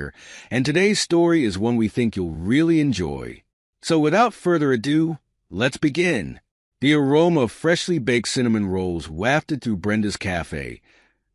here, and today's story is one we think you'll really enjoy. So without further ado, let's begin. The aroma of freshly baked cinnamon rolls wafted through Brenda's cafe,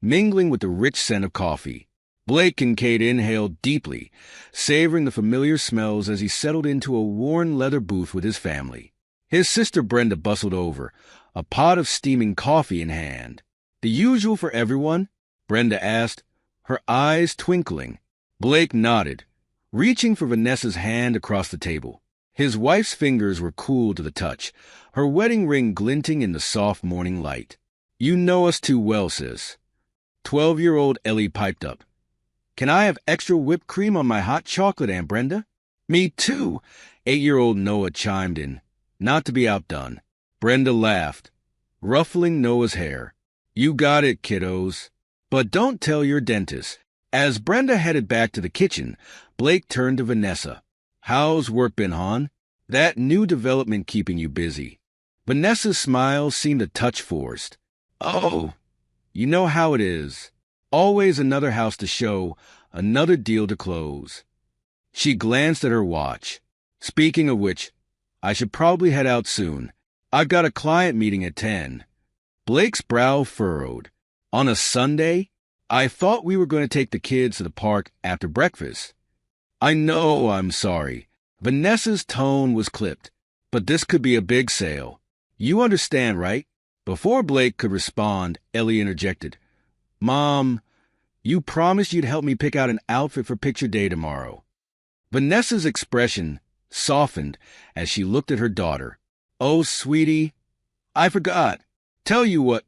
mingling with the rich scent of coffee. Blake Kincaid inhaled deeply, savoring the familiar smells as he settled into a worn leather booth with his family. His sister Brenda bustled over, a pot of steaming coffee in hand. "The usual for everyone?" Brenda asked, her eyes twinkling. Blake nodded, reaching for Vanessa's hand across the table. His wife's fingers were cool to the touch, her wedding ring glinting in the soft morning light. "You know us too well, sis." 12-year-old Ellie piped up. "Can I have extra whipped cream on my hot chocolate, Aunt Brenda?" "Me too," 8-year-old Noah chimed in, not to be outdone. Brenda laughed, ruffling Noah's hair. "You got it, kiddos. But don't tell your dentist." As Brenda headed back to the kitchen, Blake turned to Vanessa. "How's work been, hon? That new development keeping you busy?" Vanessa's smile seemed a touch forced. "Oh, you know how it is. Always another house to show, another deal to close." She glanced at her watch. "Speaking of which, I should probably head out soon. I've got a client meeting at 10. Blake's brow furrowed. "On a Sunday? I thought we were going to take the kids to the park after breakfast." "I know, I'm sorry." Vanessa's tone was clipped. "But this could be a big sale. You understand, right?" Before Blake could respond, Ellie interjected. "Mom, you promised you'd help me pick out an outfit for picture day tomorrow." Vanessa's expression softened as she looked at her daughter. "Oh, sweetie, I forgot. Tell you what,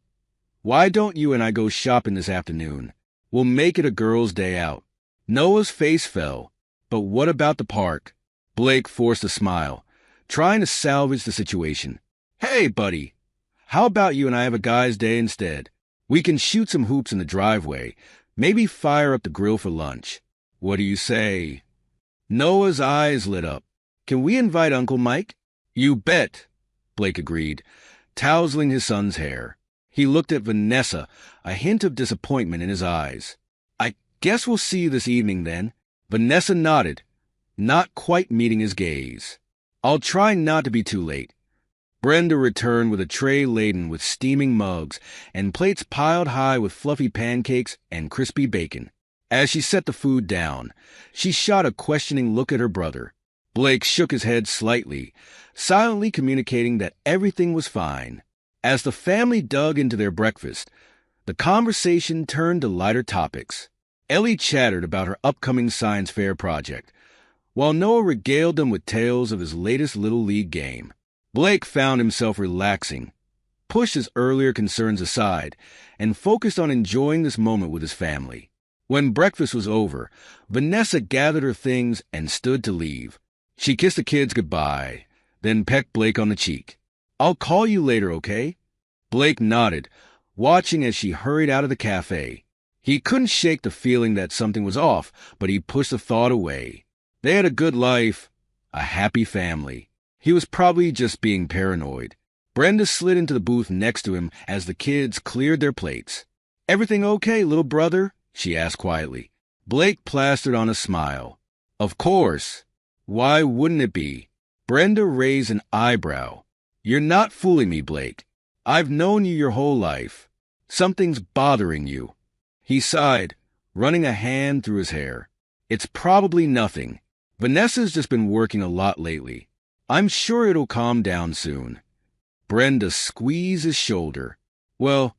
why don't you and I go shopping this afternoon? We'll make it a girls' day out." Noah's face fell. "But what about the park?" Blake forced a smile, trying to salvage the situation. "Hey, buddy, how about you and I have a guys' day instead? We can shoot some hoops in the driveway, maybe fire up the grill for lunch. What do you say?" Noah's eyes lit up. "Can we invite Uncle Mike?" "You bet," Blake agreed, tousling his son's hair. He looked at Vanessa, a hint of disappointment in his eyes. "I guess we'll see you this evening then." Vanessa nodded, not quite meeting his gaze. "I'll try not to be too late." Brenda returned with a tray laden with steaming mugs and plates piled high with fluffy pancakes and crispy bacon. As she set the food down, she shot a questioning look at her brother. Blake shook his head slightly, silently communicating that everything was fine. As the family dug into their breakfast, the conversation turned to lighter topics. Ellie chattered about her upcoming science fair project, while Noah regaled them with tales of his latest Little League game. Blake found himself relaxing, pushed his earlier concerns aside, and focused on enjoying this moment with his family. When breakfast was over, Vanessa gathered her things and stood to leave. She kissed the kids goodbye, then pecked Blake on the cheek. "I'll call you later, okay?" Blake nodded, watching as she hurried out of the cafe. He couldn't shake the feeling that something was off, but he pushed the thought away. They had a good life, a happy family. He was probably just being paranoid. Brenda slid into the booth next to him as the kids cleared their plates. "Everything okay, little brother?" she asked quietly. Blake plastered on a smile. "Of course. Why wouldn't it be?" Brenda raised an eyebrow. "You're not fooling me, Blake. I've known you your whole life. Something's bothering you." He sighed, running a hand through his hair. "It's probably nothing. Vanessa's just been working a lot lately. I'm sure it'll calm down soon." Brenda squeezed his shoulder. "Well,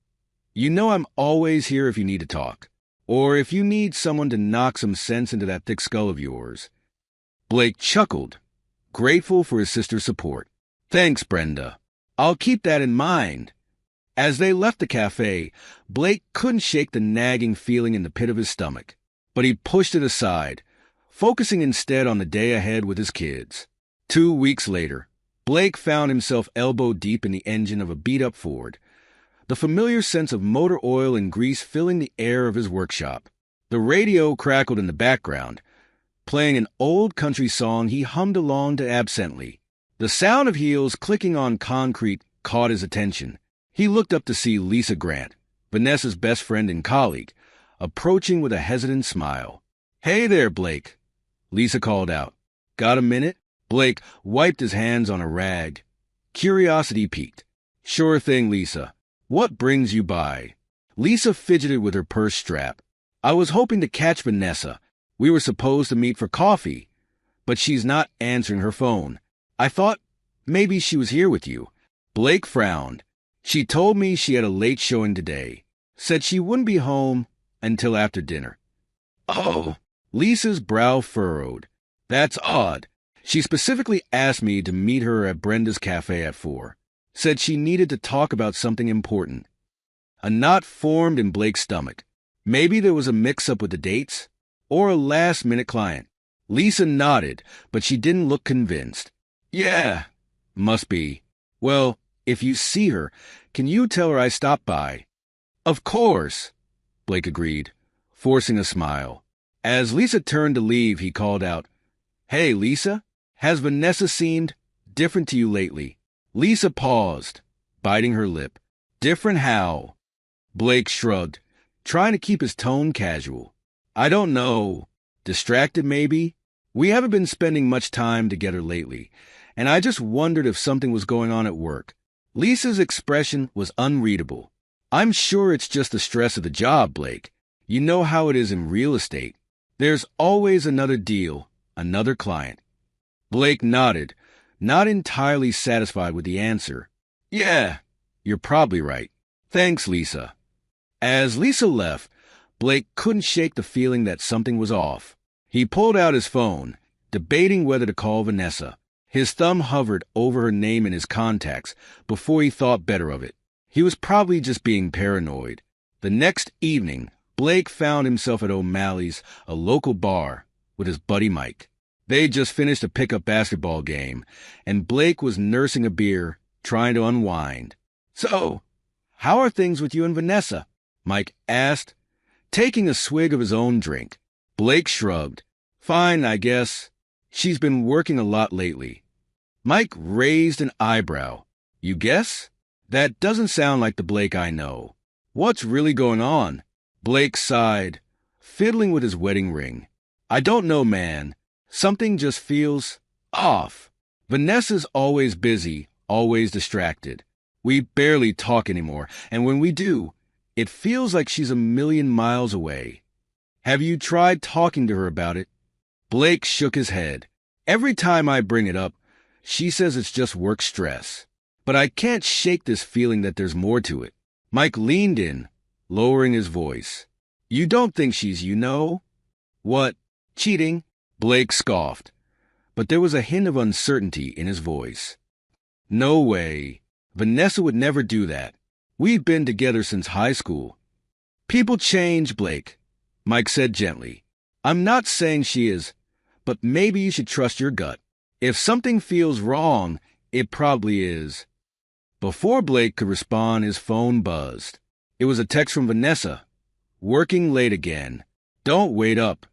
you know I'm always here if you need to talk, or if you need someone to knock some sense into that thick skull of yours." Blake chuckled, grateful for his sister's support. "Thanks, Brenda. I'll keep that in mind." As they left the cafe, Blake couldn't shake the nagging feeling in the pit of his stomach, but he pushed it aside, focusing instead on the day ahead with his kids. 2 weeks later, Blake found himself elbow deep in the engine of a beat-up Ford, the familiar sense of motor oil and grease filling the air of his workshop. The radio crackled in the background, playing an old country song he hummed along to absently. The sound of heels clicking on concrete caught his attention. He looked up to see Lisa Grant, Vanessa's best friend and colleague, approaching with a hesitant smile. Hey there, Blake, Lisa called out. Got a minute? Blake wiped his hands on a rag. Curiosity piqued. Sure thing, Lisa. What brings you by? Lisa fidgeted with her purse strap. I was hoping to catch Vanessa. We were supposed to meet for coffee, but she's not answering her phone. I thought maybe she was here with you. Blake frowned. She told me she had a late showing today. Said she wouldn't be home until after dinner. Oh, Lisa's brow furrowed. That's odd. She specifically asked me to meet her at Brenda's cafe at 4. Said she needed to talk about something important. A knot formed in Blake's stomach. Maybe there was a mix-up with the dates, or a last-minute client. Lisa nodded, but she didn't look convinced. Yeah, must be. Well, if you see her, can you tell her I stopped by? Of course, Blake agreed, forcing a smile. As Lisa turned to leave, he called out, Hey, Lisa, has Vanessa seemed different to you lately? Lisa paused, biting her lip. Different how? Blake shrugged, trying to keep his tone casual. I don't know. Distracted, maybe? We haven't been spending much time together lately, and I just wondered if something was going on at work. Lisa's expression was unreadable. I'm sure it's just the stress of the job, Blake. You know how it is in real estate. There's always another deal, another client. Blake nodded, not entirely satisfied with the answer. Yeah, you're probably right. Thanks, Lisa. As Lisa left, Blake couldn't shake the feeling that something was off. He pulled out his phone, debating whether to call Vanessa. His thumb hovered over her name in his contacts before he thought better of it. He was probably just being paranoid. The next evening, Blake found himself at O'Malley's, a local bar, with his buddy Mike. They'd just finished a pickup basketball game, and Blake was nursing a beer, trying to unwind. So, how are things with you and Vanessa? Mike asked, taking a swig of his own drink. Blake shrugged. Fine, I guess. She's been working a lot lately. Mike raised an eyebrow. You guess? That doesn't sound like the Blake I know. What's really going on? Blake sighed, fiddling with his wedding ring. I don't know, man. Something just feels off. Vanessa's always busy, always distracted. We barely talk anymore, and when we do, it feels like she's a million miles away. Have you tried talking to her about it? Blake shook his head. Every time I bring it up, she says it's just work stress. But I can't shake this feeling that there's more to it. Mike leaned in, lowering his voice. You don't think she's, What, cheating? Blake scoffed, but there was a hint of uncertainty in his voice. No way. Vanessa would never do that. We've been together since high school. People change, Blake, Mike said gently. I'm not saying she is, but maybe you should trust your gut. If something feels wrong, it probably is. Before Blake could respond, his phone buzzed. It was a text from Vanessa. Working late again. Don't wait up.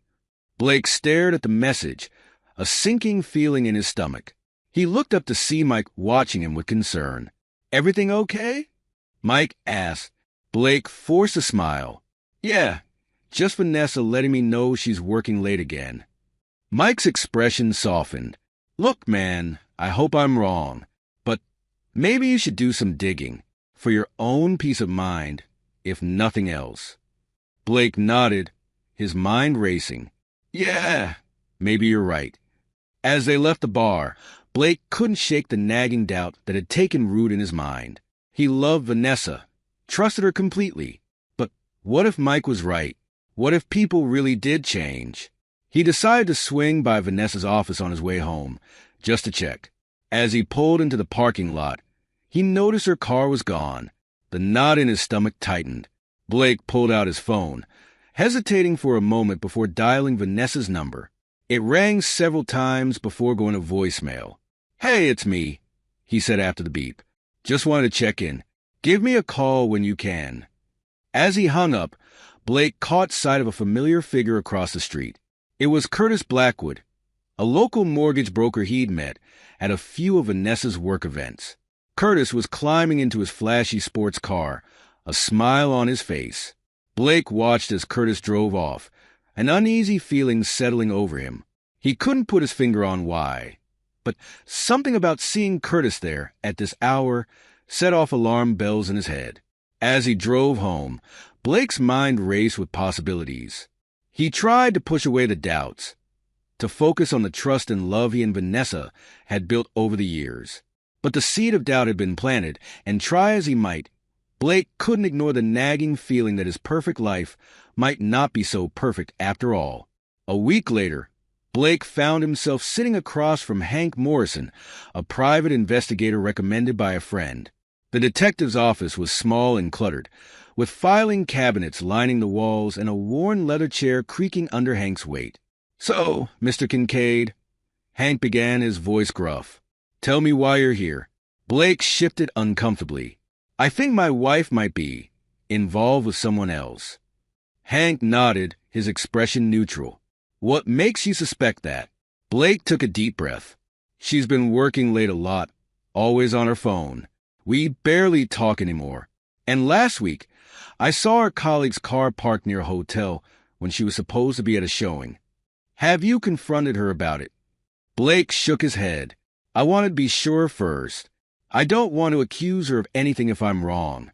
Blake stared at the message, a sinking feeling in his stomach. He looked up to see Mike watching him with concern. Everything okay? Mike asked. Blake forced a smile. Yeah, just Vanessa letting me know she's working late again. Mike's expression softened. Look, man, I hope I'm wrong, but maybe you should do some digging, for your own peace of mind, if nothing else. Blake nodded, his mind racing. Yeah, maybe you're right. As they left the bar, Blake couldn't shake the nagging doubt that had taken root in his mind. He loved Vanessa, trusted her completely. But what if Mike was right? What if people really did change? He decided to swing by Vanessa's office on his way home, just to check. As he pulled into the parking lot, he noticed her car was gone. The knot in his stomach tightened. Blake pulled out his phone, hesitating for a moment before dialing Vanessa's number. It rang several times before going to voicemail. Hey, it's me, he said after the beep. Just wanted to check in. Give me a call when you can. As he hung up, Blake caught sight of a familiar figure across the street. It was Curtis Blackwood, a local mortgage broker he'd met at a few of Vanessa's work events. Curtis was climbing into his flashy sports car, a smile on his face. Blake watched as Curtis drove off, an uneasy feeling settling over him. He couldn't put his finger on why, but something about seeing Curtis there at this hour set off alarm bells in his head. As he drove home, Blake's mind raced with possibilities. He tried to push away the doubts, to focus on the trust and love he and Vanessa had built over the years. But the seed of doubt had been planted, and try as he might, Blake couldn't ignore the nagging feeling that his perfect life might not be so perfect after all. A week later, Blake found himself sitting across from Hank Morrison, a private investigator recommended by a friend. The detective's office was small and cluttered, with filing cabinets lining the walls and a worn leather chair creaking under Hank's weight. "So, Mr. Kincaid," Hank began, his voice gruff, "tell me why you're here." Blake shifted uncomfortably. "I think my wife might be involved with someone else." Hank nodded, his expression neutral. "What makes you suspect that?" Blake took a deep breath. "She's been working late a lot, always on her phone. We barely talk anymore. And last week, I saw her colleague's car parked near a hotel when she was supposed to be at a showing. Have you confronted her about it?" Blake shook his head. "I want to be sure first. I don't want to accuse her of anything if I'm wrong."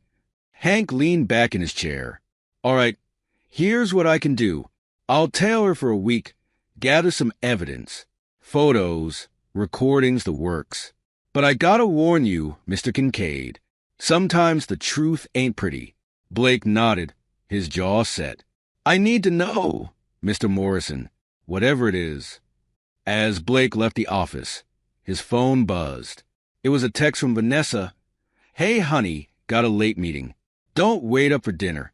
Hank leaned back in his chair. "All right, here's what I can do. I'll tail her for a week, gather some evidence, photos, recordings, the works. But I gotta warn you, Mr. Kincaid, sometimes the truth ain't pretty." Blake nodded, his jaw set. "I need to know, Mr. Morrison, whatever it is." As Blake left the office, his phone buzzed. It was a text from Vanessa. "Hey, honey, got a late meeting. Don't wait up for dinner."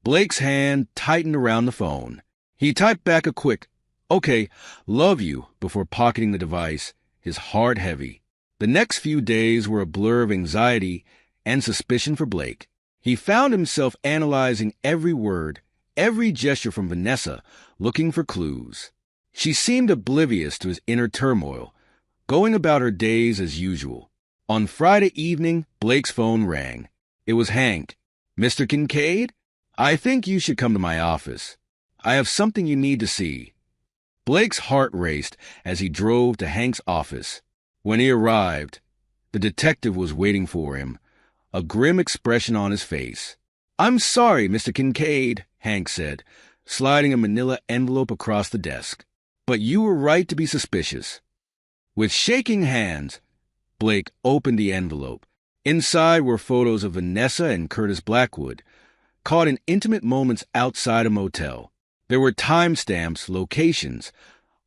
Blake's hand tightened around the phone. He typed back a quick, "Okay, love you," before pocketing the device, his heart heavy. The next few days were a blur of anxiety and suspicion for Blake. He found himself analyzing every word, every gesture from Vanessa, looking for clues. She seemed oblivious to his inner turmoil, going about her days as usual. On Friday evening, Blake's phone rang. It was Hank. "Mr. Kincaid? I think you should come to my office. I have something you need to see." Blake's heart raced as he drove to Hank's office. When he arrived, the detective was waiting for him, a grim expression on his face. "I'm sorry, Mr. Kincaid," Hank said, sliding a manila envelope across the desk. "But you were right to be suspicious." With shaking hands, Blake opened the envelope. Inside were photos of Vanessa and Curtis Blackwood, caught in intimate moments outside a motel. There were timestamps, locations,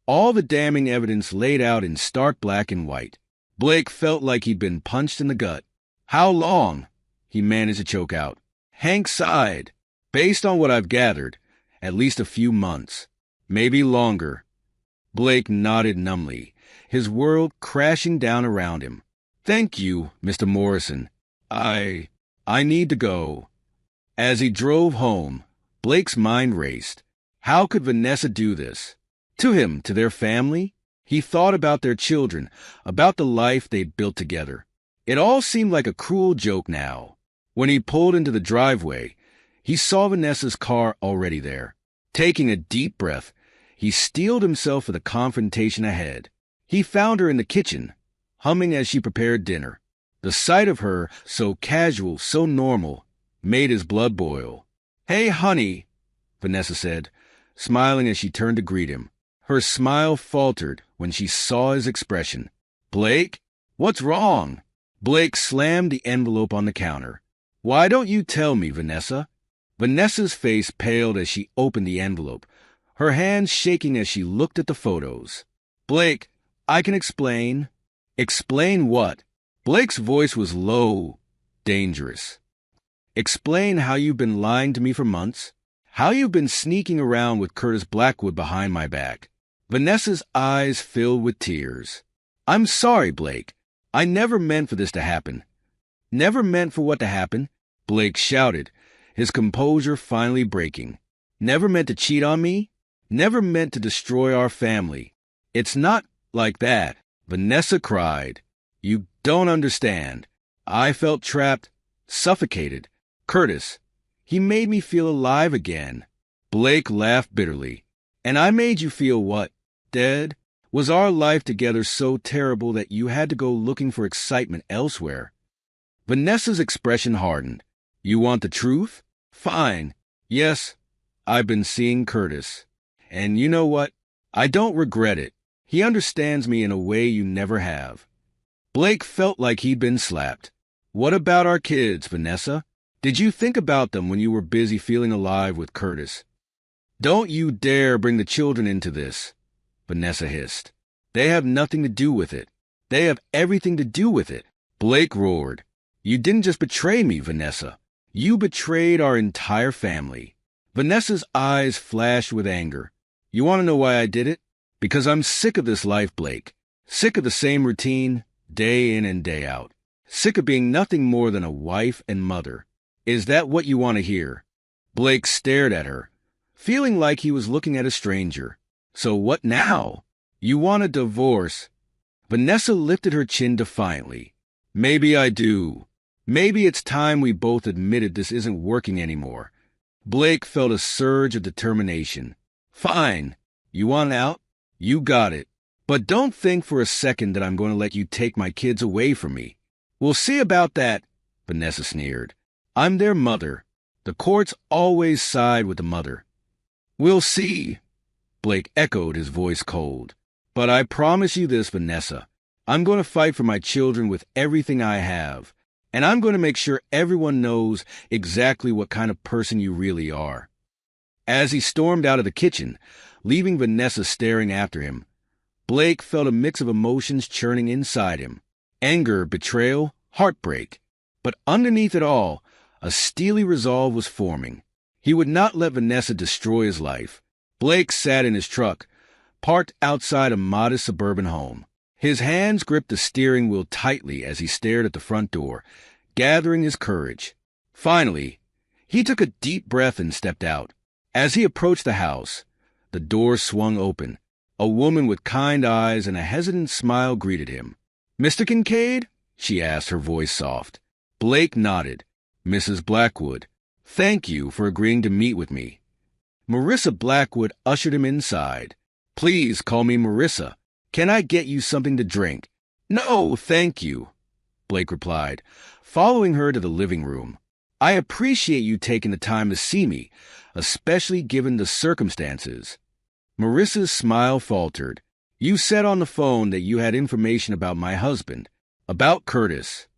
all the damning evidence laid out in stark black and white. Blake felt like he'd been punched in the gut. "How long?" he managed to choke out. Hank sighed. "Based on what I've gathered, at least a few months. Maybe longer." Blake nodded numbly, his world crashing down around him. "Thank you, Mr. Morrison. I need to go." As he drove home, Blake's mind raced. How could Vanessa do this? To him, to their family? He thought about their children, about the life they'd built together. It all seemed like a cruel joke now. When he pulled into the driveway, he saw Vanessa's car already there. Taking a deep breath, he steeled himself for the confrontation ahead. He found her in the kitchen, humming as she prepared dinner. The sight of her, so casual, so normal, made his blood boil. "Hey, honey," Vanessa said, smiling as she turned to greet him. Her smile faltered when she saw his expression. "Blake? What's wrong?" Blake slammed the envelope on the counter. "Why don't you tell me, Vanessa?" Vanessa's face paled as she opened the envelope, her hands shaking as she looked at the photos. "Blake, I can explain." "Explain what?" Blake's voice was low, dangerous. "Explain how you've been lying to me for months, how you've been sneaking around with Curtis Blackwood behind my back." Vanessa's eyes filled with tears. "I'm sorry, Blake. I never meant for this to happen." "Never meant for what to happen?" Blake shouted, his composure finally breaking. "Never meant to cheat on me? Never meant to destroy our family? It's not like that." Vanessa cried. "You don't understand. I felt trapped, suffocated. Curtis, he made me feel alive again." Blake laughed bitterly. And I made you feel what? Dead? Was our life together so terrible that you had to go looking for excitement elsewhere? Vanessa's expression hardened. You want the truth? Fine. Yes, I've been seeing Curtis. And you know what? I don't regret it. He understands me in a way you never have. Blake felt like he'd been slapped. What about our kids, Vanessa? Did you think about them when you were busy feeling alive with Curtis? Don't you dare bring the children into this, Vanessa hissed. They have nothing to do with it. They have everything to do with it. Blake roared. You didn't just betray me, Vanessa. You betrayed our entire family. Vanessa's eyes flashed with anger. You want to know why I did it? Because I'm sick of this life, Blake. Sick of the same routine, day in and day out. Sick of being nothing more than a wife and mother. Is that what you want to hear? Blake stared at her, feeling like he was looking at a stranger. So what now? You want a divorce? Vanessa lifted her chin defiantly. Maybe I do. Maybe it's time we both admitted this isn't working anymore. Blake felt a surge of determination. Fine. You want out? You got it. But don't think for a second that I'm going to let you take my kids away from me. We'll see about that, Vanessa sneered. I'm their mother. The courts always side with the mother. We'll see, Blake echoed, his voice cold. But I promise you this, Vanessa. I'm going to fight for my children with everything I have. And I'm going to make sure everyone knows exactly what kind of person you really are. As he stormed out of the kitchen, leaving Vanessa staring after him, Blake felt a mix of emotions churning inside him. Anger, betrayal, heartbreak. But underneath it all, a steely resolve was forming. He would not let Vanessa destroy his life. Blake sat in his truck, parked outside a modest suburban home. His hands gripped the steering wheel tightly as he stared at the front door, gathering his courage. Finally, he took a deep breath and stepped out. As he approached the house, the door swung open. A woman with kind eyes and a hesitant smile greeted him. Mr. Kincaid? She asked, her voice soft. Blake nodded. Mrs. Blackwood, thank you for agreeing to meet with me. Marissa Blackwood ushered him inside. Please call me Marissa. Can I get you something to drink? No, thank you, Blake replied, following her to the living room. I appreciate you taking the time to see me, especially given the circumstances. Marissa's smile faltered. You said on the phone that you had information about my husband, about Curtis.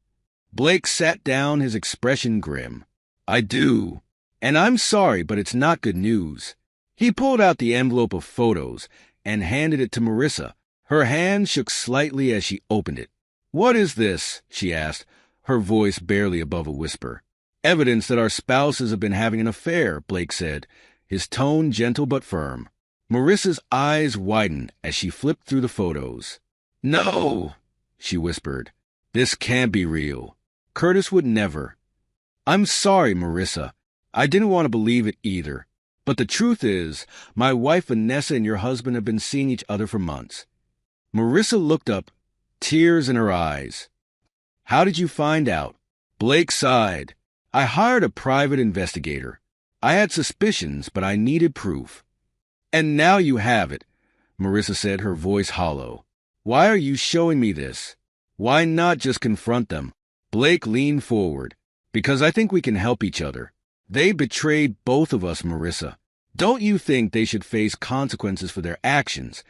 Blake sat down, his expression grim. I do. And I'm sorry, but it's not good news. He pulled out the envelope of photos and handed it to Marissa. Her hand shook slightly as she opened it. What is this? She asked, her voice barely above a whisper. Evidence that our spouses have been having an affair, Blake said, his tone gentle but firm. Marissa's eyes widened as she flipped through the photos. No, she whispered. This can't be real. Curtis would never. I'm sorry, Marissa. I didn't want to believe it either. But the truth is, my wife Vanessa and your husband have been seeing each other for months. Marissa looked up, tears in her eyes. How did you find out? Blake sighed. I hired a private investigator. I had suspicions, but I needed proof. And now you have it, Marissa said, her voice hollow. Why are you showing me this? Why not just confront them? Blake leaned forward. Because I think we can help each other. They betrayed both of us, Marissa. Don't you think they should face consequences for their actions?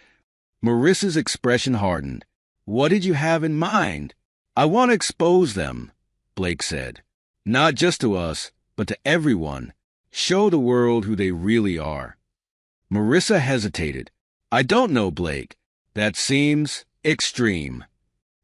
Marissa's expression hardened. What did you have in mind? I want to expose them, Blake said. Not just to us, but to everyone. Show the world who they really are. Marissa hesitated. I don't know, Blake. That seems extreme.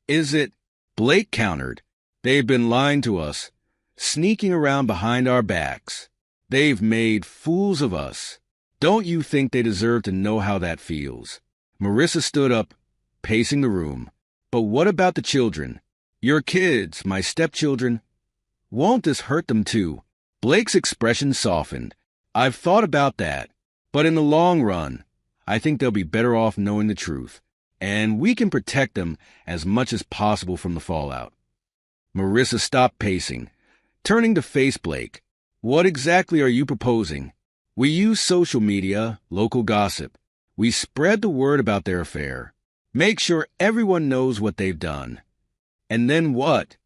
Is it? Blake countered. They've been lying to us, sneaking around behind our backs. They've made fools of us. Don't you think they deserve to know how that feels? Marissa stood up, pacing the room. But what about the children? Your kids, my stepchildren. Won't this hurt them too? Blake's expression softened. I've thought about that. But in the long run, I think they'll be better off knowing the truth. And we can protect them as much as possible from the fallout. Marissa stopped pacing, turning to face Blake. What exactly are you proposing? We use social media, local gossip. We spread the word about their affair. Make sure everyone knows what they've done. And then what?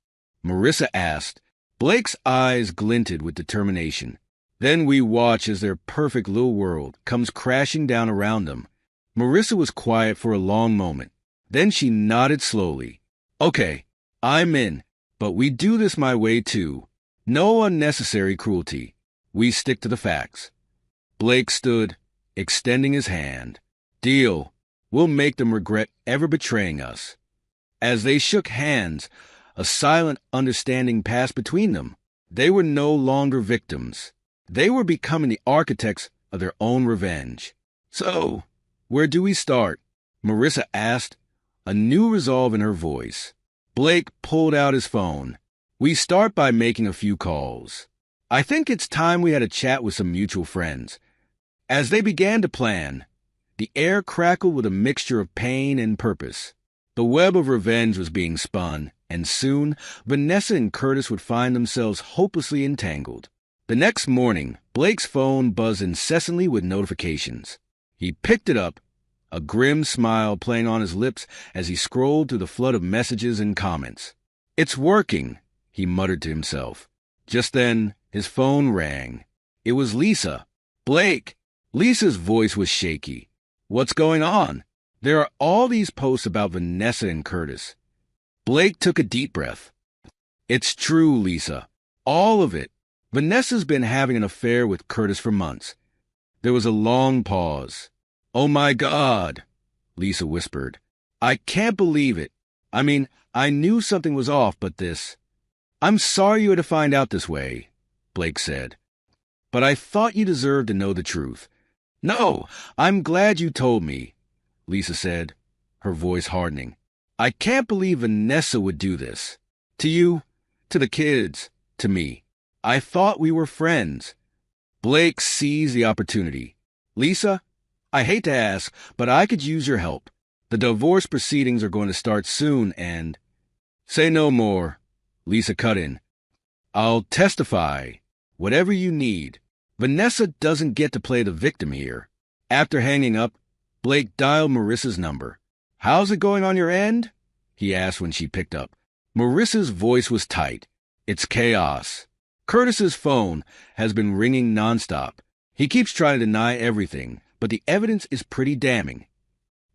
Marissa asked. Blake's eyes glinted with determination. Then we watch as their perfect little world comes crashing down around them. Marissa was quiet for a long moment. Then she nodded slowly. Okay, I'm in, but we do this my way too. No unnecessary cruelty. We stick to the facts. Blake stood, extending his hand. Deal. We'll make them regret ever betraying us. As they shook hands, a silent understanding passed between them. They were no longer victims. They were becoming the architects of their own revenge. So, where do we start? Marissa asked, a new resolve in her voice. Blake pulled out his phone. We start by making a few calls. I think it's time we had a chat with some mutual friends. As they began to plan, the air crackled with a mixture of pain and purpose. The web of revenge was being spun, and soon Vanessa and Curtis would find themselves hopelessly entangled. The next morning, Blake's phone buzzed incessantly with notifications. He picked it up, a grim smile playing on his lips as he scrolled through the flood of messages and comments. It's working, he muttered to himself. Just then, his phone rang. It was Lisa. Blake! Lisa's voice was shaky. What's going on? There are all these posts about Vanessa and Curtis. Blake took a deep breath. It's true, Lisa. All of it. Vanessa's been having an affair with Curtis for months. There was a long pause. Oh my God, Lisa whispered. I can't believe it. I mean, I knew something was off, but this... I'm sorry you had to find out this way, Blake said. But I thought you deserved to know the truth. No, I'm glad you told me, Lisa said, her voice hardening. I can't believe Vanessa would do this. To you, to the kids, to me. I thought we were friends. Blake seized the opportunity. Lisa, I hate to ask, but I could use your help. The divorce proceedings are going to start soon and... Say no more, Lisa cut in. I'll testify. Whatever you need. Vanessa doesn't get to play the victim here. After hanging up, Blake dialed Marissa's number. How's it going on your end? He asked when she picked up. Marissa's voice was tight. It's chaos. Curtis's phone has been ringing nonstop. He keeps trying to deny everything, but the evidence is pretty damning.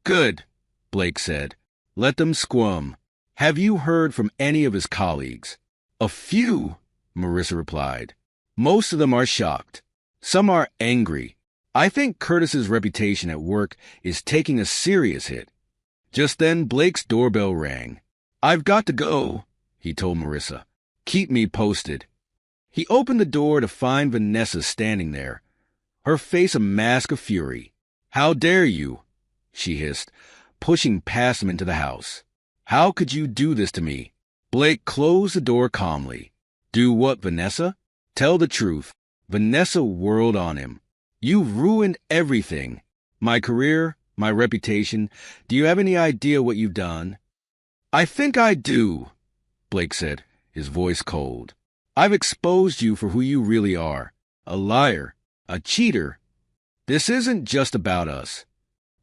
Good, Blake said. Let them squirm. Have you heard from any of his colleagues? A few, Marissa replied. Most of them are shocked. Some are angry. I think Curtis's reputation at work is taking a serious hit. Just then, Blake's doorbell rang. I've got to go, he told Marissa. Keep me posted. He opened the door to find Vanessa standing there, her face a mask of fury. How dare you, she hissed, pushing past him into the house. How could you do this to me? Blake closed the door calmly. Do what, Vanessa? Tell the truth. Vanessa whirled on him. You've ruined everything. My career, my reputation. Do you have any idea what you've done? I think I do, Blake said, his voice cold. I've exposed you for who you really are. A liar. A cheater. This isn't just about us.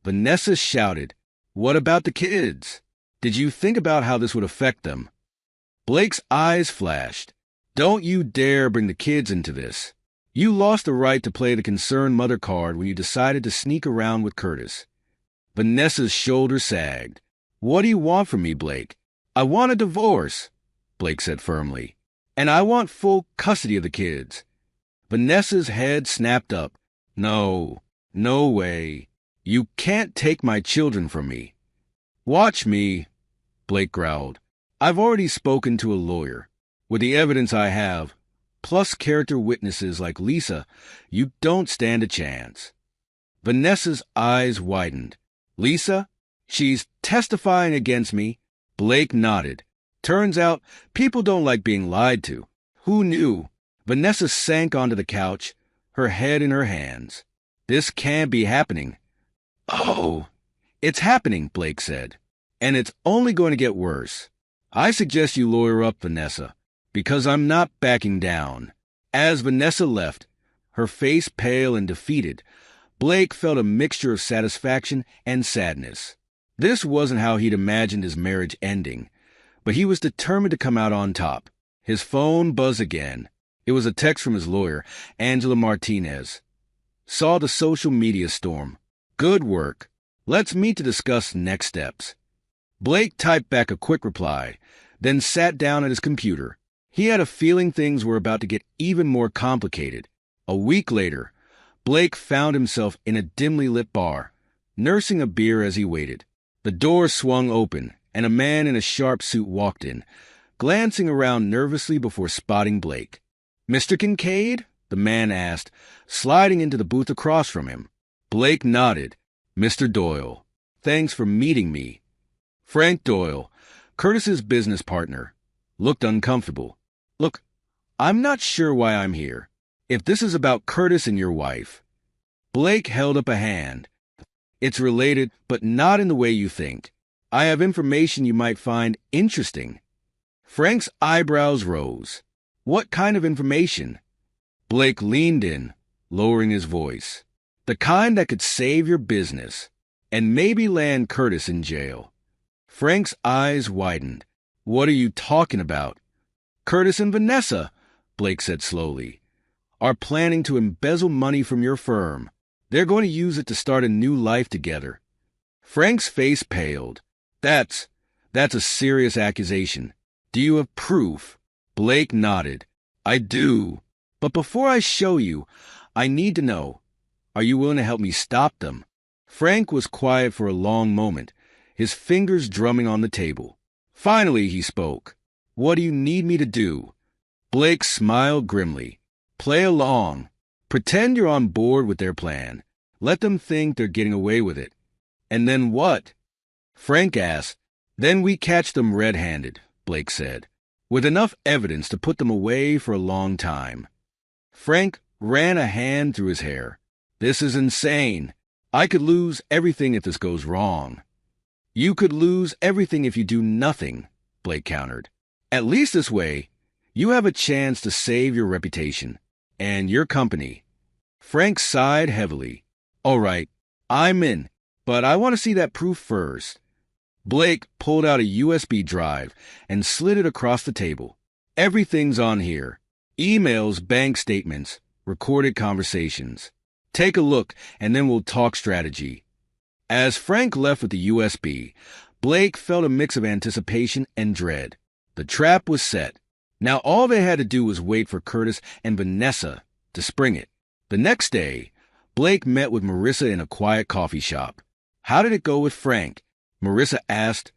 Vanessa shouted. What about the kids? Did you think about how this would affect them? Blake's eyes flashed. Don't you dare bring the kids into this. You lost the right to play the concerned mother card when you decided to sneak around with Curtis. Vanessa's shoulders sagged. What do you want from me, Blake? I want a divorce, Blake said firmly. And I want full custody of the kids. Vanessa's head snapped up. No, no way. You can't take my children from me. Watch me, Blake growled. I've already spoken to a lawyer. With the evidence I have, plus character witnesses like Lisa, you don't stand a chance. Vanessa's eyes widened. Lisa? She's testifying against me. Blake nodded. Turns out, people don't like being lied to. Who knew? Vanessa sank onto the couch, her head in her hands. This can't be happening. Oh, it's happening, Blake said. And it's only going to get worse. I suggest you lawyer up, Vanessa, because I'm not backing down. As Vanessa left, her face pale and defeated, Blake felt a mixture of satisfaction and sadness. This wasn't how he'd imagined his marriage ending, but he was determined to come out on top. His phone buzzed again. It was a text from his lawyer, Angela Martinez. Saw the social media storm. Good work. Let's meet to discuss next steps. Blake typed back a quick reply, then sat down at his computer. He had a feeling things were about to get even more complicated. A week later, Blake found himself in a dimly lit bar, nursing a beer as he waited. The door swung open, and a man in a sharp suit walked in, glancing around nervously before spotting Blake. "Mr. Kincaid?" the man asked, sliding into the booth across from him. Blake nodded. "Mr. Doyle. Thanks for meeting me." Frank Doyle, Curtis's business partner, looked uncomfortable. "Look, I'm not sure why I'm here. If this is about Curtis and your wife." Blake held up a hand. "It's related, but not in the way you think. I have information you might find interesting." Frank's eyebrows rose. "What kind of information?" Blake leaned in, lowering his voice. "The kind that could save your business, and maybe land Curtis in jail." Frank's eyes widened. "What are you talking about?" "Curtis and Vanessa," Blake said slowly, "are planning to embezzle money from your firm. They're going to use it to start a new life together." Frank's face paled. That's a serious accusation. Do you have proof?" Blake nodded. "I do. But before I show you, I need to know, are you willing to help me stop them?" Frank was quiet for a long moment, his fingers drumming on the table. Finally, he spoke. "What do you need me to do?" Blake smiled grimly. "Play along. Pretend you're on board with their plan. Let them think they're getting away with it." "And then what?" Frank asked. "Then we catch them red-handed," Blake said, "with enough evidence to put them away for a long time." Frank ran a hand through his hair. "This is insane. I could lose everything if this goes wrong." "You could lose everything if you do nothing," Blake countered. "At least this way, you have a chance to save your reputation and your company." Frank sighed heavily. "All right, I'm in, but I want to see that proof first." Blake pulled out a USB drive and slid it across the table. "Everything's on here. Emails, bank statements, recorded conversations. Take a look, and then we'll talk strategy." As Frank left with the USB, Blake felt a mix of anticipation and dread. The trap was set. Now all they had to do was wait for Curtis and Vanessa to spring it. The next day, Blake met with Marissa in a quiet coffee shop. "How did it go with Frank?" Marissa asked,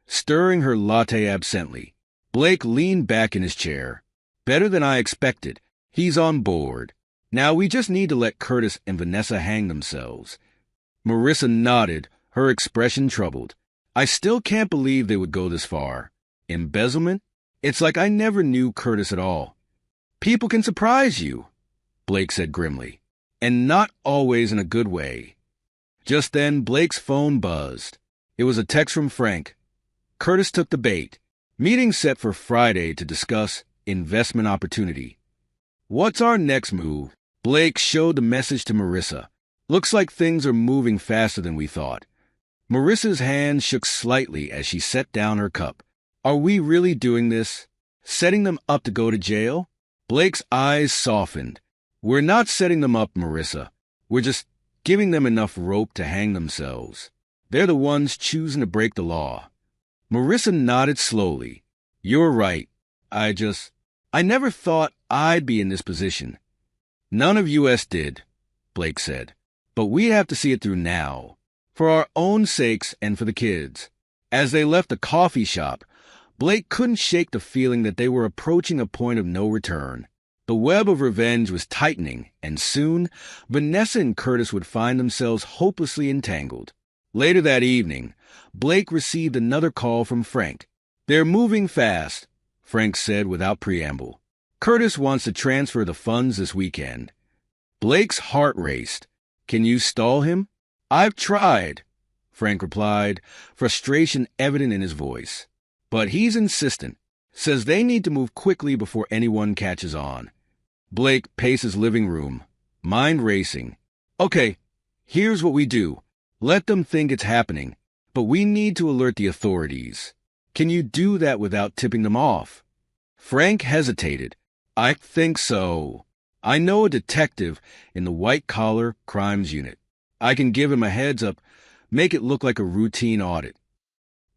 stirring her latte absently. Blake leaned back in his chair. "Better than I expected. He's on board. Now we just need to let Curtis and Vanessa hang themselves." Marissa nodded, her expression troubled. "I still can't believe they would go this far. Embezzlement? It's like I never knew Curtis at all." "People can surprise you," Blake said grimly, "and not always in a good way." Just then, Blake's phone buzzed. It was a text from Frank. Curtis took the bait. Meeting set for Friday to discuss investment opportunity. "What's our next move?" Blake showed the message to Marissa. "Looks like things are moving faster than we thought." Marissa's hand shook slightly as she set down her cup. "Are we really doing this? Setting them up to go to jail?" Blake's eyes softened. "We're not setting them up, Marissa. We're just giving them enough rope to hang themselves. They're the ones choosing to break the law." Marissa nodded slowly. "You're right. I never thought I'd be in this position." "None of us did," Blake said. "But we have to see it through now, for our own sakes and for the kids." As they left the coffee shop, Blake couldn't shake the feeling that they were approaching a point of no return. The web of revenge was tightening, and soon, Vanessa and Curtis would find themselves hopelessly entangled. Later that evening, Blake received another call from Frank. "They're moving fast," Frank said without preamble. "Curtis wants to transfer the funds this weekend." Blake's heart raced. "Can you stall him?" "I've tried," Frank replied, frustration evident in his voice. "But he's insistent. Says they need to move quickly before anyone catches on." Blake paced his living room, mind racing. "Okay, Here's what we do. Let them think it's happening, but we need to alert the authorities. Can you do that without tipping them off? Frank hesitated. I think so. I know a detective in the white-collar crimes unit. I can give him a heads up, make it look like a routine audit.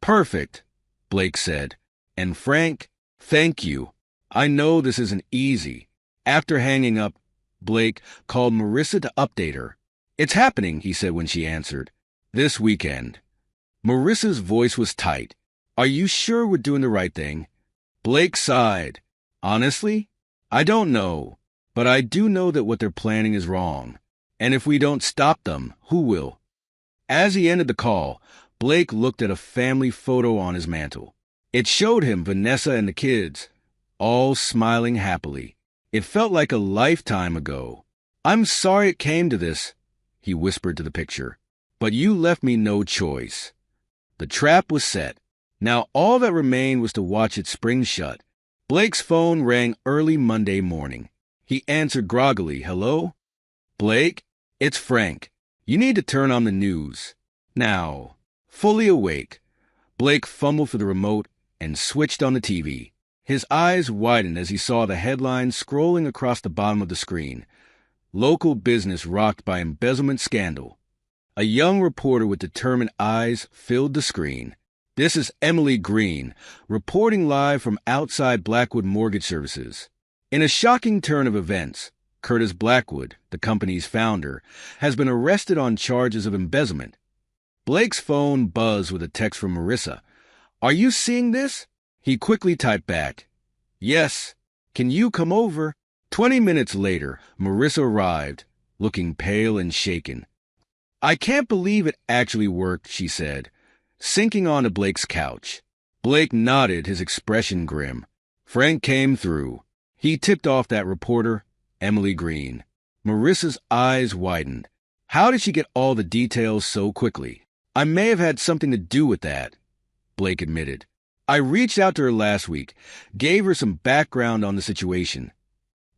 Perfect, Blake said. And Frank, thank you. I know this isn't easy. After hanging up, Blake called Marissa to update her. It's happening, he said when she answered. This weekend. Marissa's voice was tight. Are you sure we're doing the right thing? Blake sighed. Honestly, I don't know. But I do know that what they're planning is wrong. And if we don't stop them, who will? As he ended the call, Blake looked at a family photo on his mantle. It showed him Vanessa and the kids, all smiling happily. It felt like a lifetime ago. I'm sorry it came to this, he whispered to the picture. But you left me no choice. The trap was set. Now all that remained was to watch it spring shut. Blake's phone rang early Monday morning. He answered groggily, Hello? Blake, it's Frank. You need to turn on the news. Now, fully awake, Blake fumbled for the remote and switched on the TV. His eyes widened as he saw the headlines scrolling across the bottom of the screen. Local business rocked by embezzlement scandal. A young reporter with determined eyes filled the screen. This is Emily Green, reporting live from outside Blackwood Mortgage Services. In a shocking turn of events, Curtis Blackwood, the company's founder, has been arrested on charges of embezzlement. Blake's phone buzzed with a text from Marissa. Are you seeing this? He quickly typed back, Yes. Can you come over? 20 minutes later, Marissa arrived, looking pale and shaken. I can't believe it actually worked, she said, sinking onto Blake's couch. Blake nodded, his expression grim. Frank came through. He tipped off that reporter, Emily Green. Marissa's eyes widened. How did she get all the details so quickly? I may have had something to do with that, Blake admitted. I reached out to her last week, gave her some background on the situation.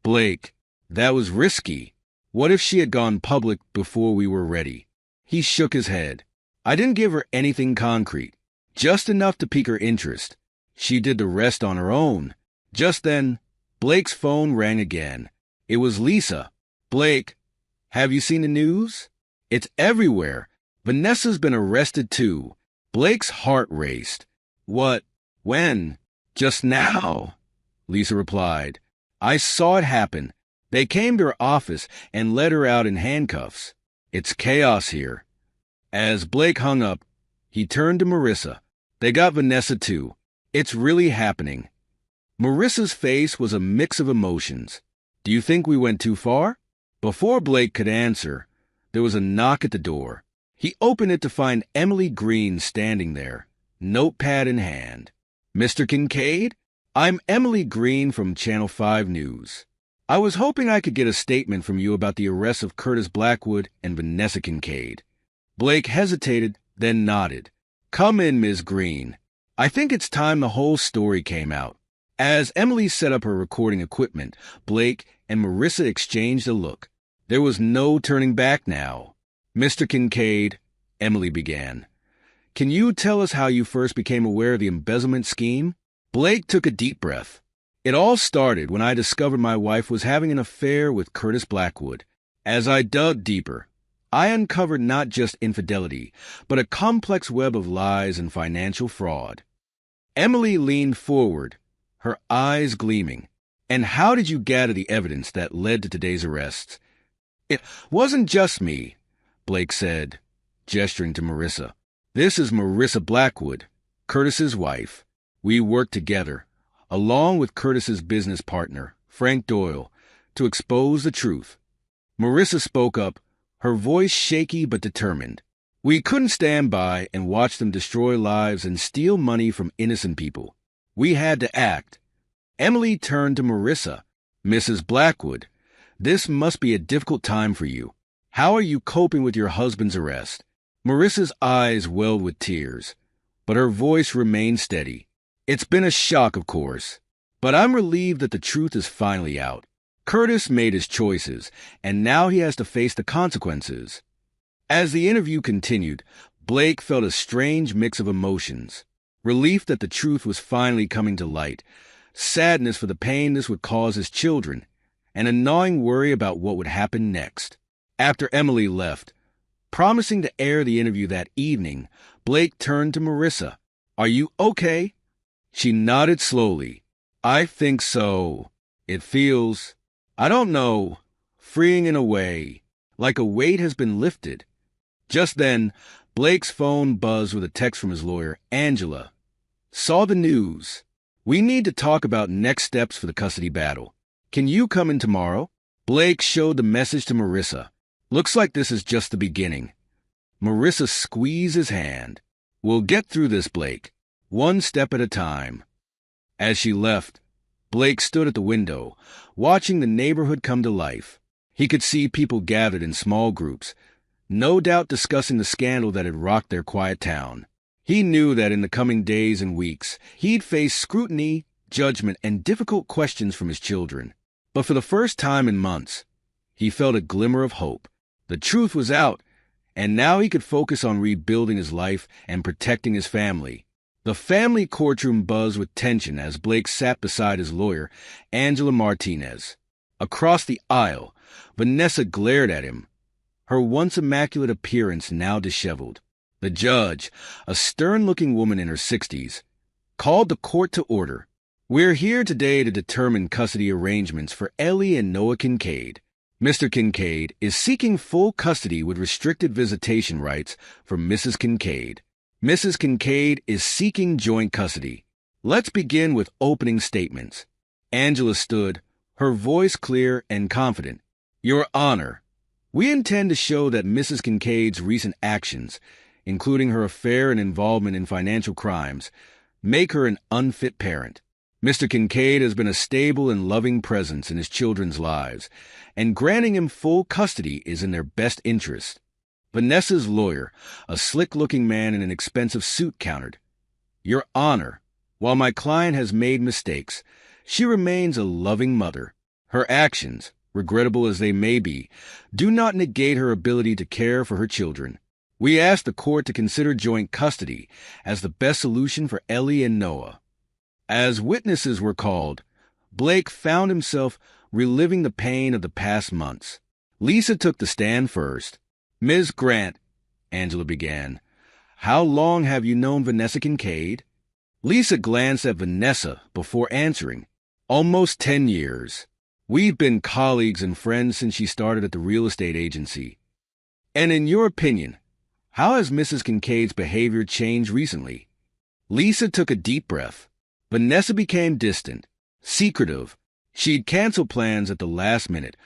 Blake, that was risky. What if she had gone public before we were ready? He shook his head. I didn't give her anything concrete, just enough to pique her interest. She did the rest on her own. Just then, Blake's phone rang again. It was Lisa. Blake, have you seen the news? It's everywhere. Vanessa's been arrested too. Blake's heart raced. What? When? Just now, Lisa replied. I saw it happen. They came to her office and led her out in handcuffs. It's chaos here. As Blake hung up, he turned to Marissa. They got Vanessa too. It's really happening. Marissa's face was a mix of emotions. Do you think we went too far? Before Blake could answer, there was a knock at the door. He opened it to find Emily Green standing there, notepad in hand. Mr. Kincaid? I'm Emily Green from Channel 5 News. I was hoping I could get a statement from you about the arrest of Curtis Blackwood and Vanessa Kincaid. Blake hesitated, then nodded. Come in, Ms. Green. I think it's time the whole story came out. As Emily set up her recording equipment, Blake and Marissa exchanged a look. There was no turning back now. Mr. Kincaid, Emily began. Can you tell us how you first became aware of the embezzlement scheme? Blake took a deep breath. It all started when I discovered my wife was having an affair with Curtis Blackwood. As I dug deeper, I uncovered not just infidelity, but a complex web of lies and financial fraud. Emily leaned forward, her eyes gleaming. And how did you gather the evidence that led to today's arrests? It wasn't just me, Blake said, gesturing to Marissa. This is Marissa Blackwood, Curtis's wife. We worked together, along with Curtis's business partner, Frank Doyle, to expose the truth. Marissa spoke up, her voice shaky but determined. We couldn't stand by and watch them destroy lives and steal money from innocent people. We had to act. Emily turned to Marissa. Mrs. Blackwood, this must be a difficult time for you. How are you coping with your husband's arrest? Marissa's eyes welled with tears, but her voice remained steady. It's been a shock, of course, but I'm relieved that the truth is finally out. Curtis made his choices, and now he has to face the consequences. As the interview continued, Blake felt a strange mix of emotions. Relief that the truth was finally coming to light, sadness for the pain this would cause his children, and a gnawing worry about what would happen next. After Emily left, promising to air the interview that evening, Blake turned to Marissa. "Are you okay?" She nodded slowly. "I think so. It feels, I don't know, freeing in a way, like a weight has been lifted." Just then, Blake's phone buzzed with a text from his lawyer, Angela. "Saw the news. We need to talk about next steps for the custody battle. Can you come in tomorrow?" Blake showed the message to Marissa. "Looks like this is just the beginning." Marissa squeezed his hand. "We'll get through this, Blake. One step at a time." As she left, Blake stood at the window, watching the neighborhood come to life. He could see people gathered in small groups, no doubt discussing the scandal that had rocked their quiet town. He knew that in the coming days and weeks, he'd face scrutiny, judgment, and difficult questions from his children. But for the first time in months, he felt a glimmer of hope. The truth was out, and now he could focus on rebuilding his life and protecting his family. The family courtroom buzzed with tension as Blake sat beside his lawyer, Angela Martinez. Across the aisle, Vanessa glared at him, her once immaculate appearance now disheveled. The judge, a stern-looking woman in her 60s, called the court to order. "We're here today to determine custody arrangements for Ellie and Noah Kincaid. Mr. Kincaid is seeking full custody with restricted visitation rights for Mrs. Kincaid. Mrs. Kincaid is seeking joint custody. Let's begin with opening statements." Angela stood, her voice clear and confident. "Your Honor, we intend to show that Mrs. Kincaid's recent actions, including her affair and involvement in financial crimes, make her an unfit parent. Mr. Kincaid has been a stable and loving presence in his children's lives, and granting him full custody is in their best interest." Vanessa's lawyer, a slick-looking man in an expensive suit, countered. "Your Honor, while my client has made mistakes, she remains a loving mother. Her actions, regrettable as they may be, do not negate her ability to care for her children. We ask the court to consider joint custody as the best solution for Ellie and Noah." As witnesses were called, Blake found himself reliving the pain of the past months. Lisa took the stand first. "Ms. Grant," Angela began, "how long have you known Vanessa Kincaid?" Lisa glanced at Vanessa before answering. "Almost 10 years. We've been colleagues and friends since she started at the real estate agency." "And in your opinion, how has Mrs. Kincaid's behavior changed recently?" Lisa took a deep breath. Vanessa became distant, secretive. She'd cancel plans at the last minute,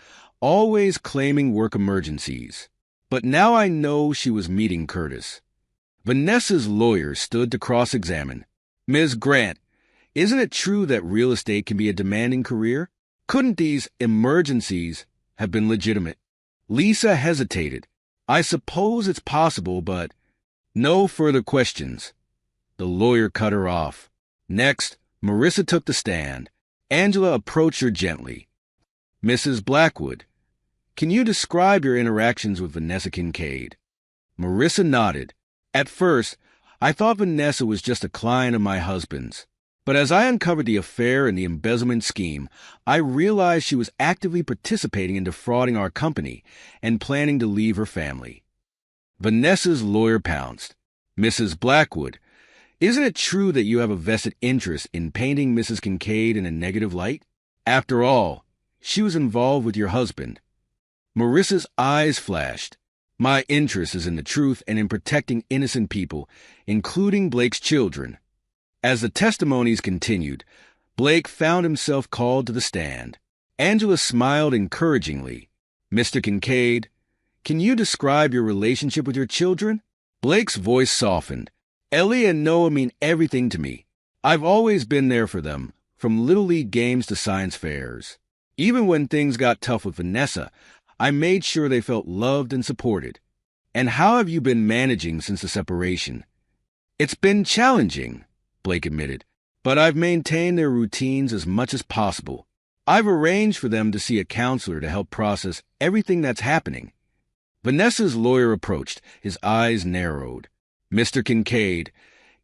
always claiming work emergencies. But now I know she was meeting Curtis. Vanessa's lawyer stood to cross-examine. "Ms. Grant, isn't it true that real estate can be a demanding career? Couldn't these emergencies have been legitimate?" Lisa hesitated. "I suppose it's possible, but—" "No further questions." The lawyer cut her off. Next, Marissa took the stand. Angela approached her gently. "Mrs. Blackwood, can you describe your interactions with Vanessa Kincaid?" Marissa nodded. "At first, I thought Vanessa was just a client of my husband's. But as I uncovered the affair and the embezzlement scheme, I realized she was actively participating in defrauding our company and planning to leave her family." Vanessa's lawyer pounced. "Mrs. Blackwood, isn't it true that you have a vested interest in painting Mrs. Kincaid in a negative light? After all, she was involved with your husband." Marissa's eyes flashed. "My interest is in the truth and in protecting innocent people, including Blake's children." As the testimonies continued, Blake found himself called to the stand. Angela smiled encouragingly. "Mr. Kincaid, can you describe your relationship with your children?" Blake's voice softened. "Ellie and Noah mean everything to me. I've always been there for them, from Little League games to science fairs. Even when things got tough with Vanessa, I made sure they felt loved and supported." "And how have you been managing since the separation?" "It's been challenging," Blake admitted, "but I've maintained their routines as much as possible. I've arranged for them to see a counselor to help process everything that's happening." Vanessa's lawyer approached, his eyes narrowed. Mr. Kincaid,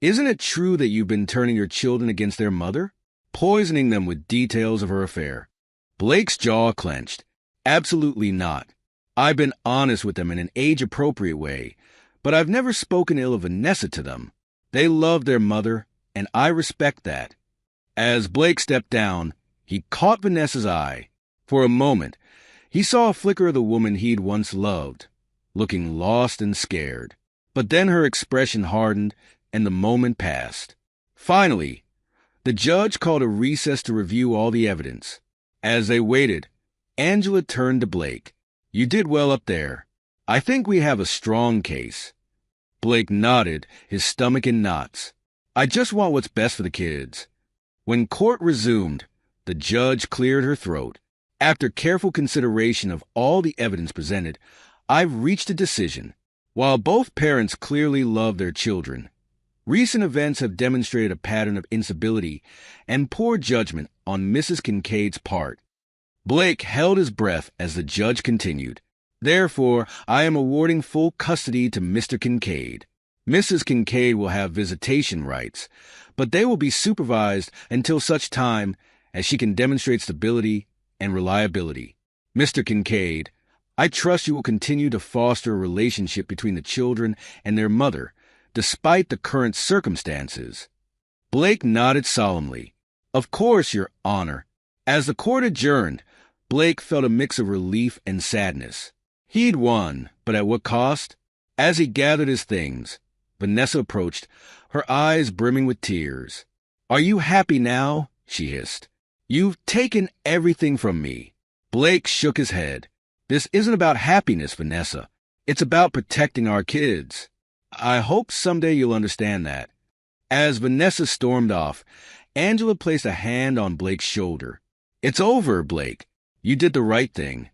isn't it true that you've been turning your children against their mother? Poisoning them with details of her affair? Blake's jaw clenched. Absolutely not. I've been honest with them in an age-appropriate way, but I've never spoken ill of Vanessa to them. They love their mother, and I respect that. As Blake stepped down, he caught Vanessa's eye. For a moment, he saw a flicker of the woman he'd once loved, looking lost and scared. But then her expression hardened, and the moment passed. Finally, the judge called a recess to review all the evidence. As they waited, Angela turned to Blake. You did well up there. I think we have a strong case. Blake nodded, his stomach in knots. I just want what's best for the kids. When court resumed, the judge cleared her throat. After careful consideration of all the evidence presented, I've reached a decision. While both parents clearly love their children, recent events have demonstrated a pattern of instability and poor judgment on Mrs. Kincaid's part. Blake held his breath as the judge continued. Therefore, I am awarding full custody to Mr. Kincaid. Mrs. Kincaid will have visitation rights, but they will be supervised until such time as she can demonstrate stability and reliability. Mr. Kincaid, I trust you will continue to foster a relationship between the children and their mother, despite the current circumstances. Blake nodded solemnly. Of course, Your Honor. As the court adjourned, Blake felt a mix of relief and sadness. He'd won, but at what cost? As he gathered his things, Vanessa approached, her eyes brimming with tears. Are you happy now? She hissed. You've taken everything from me. Blake shook his head. This isn't about happiness, Vanessa. It's about protecting our kids. I hope someday you'll understand that. As Vanessa stormed off, Angela placed a hand on Blake's shoulder. It's over, Blake. You did the right thing.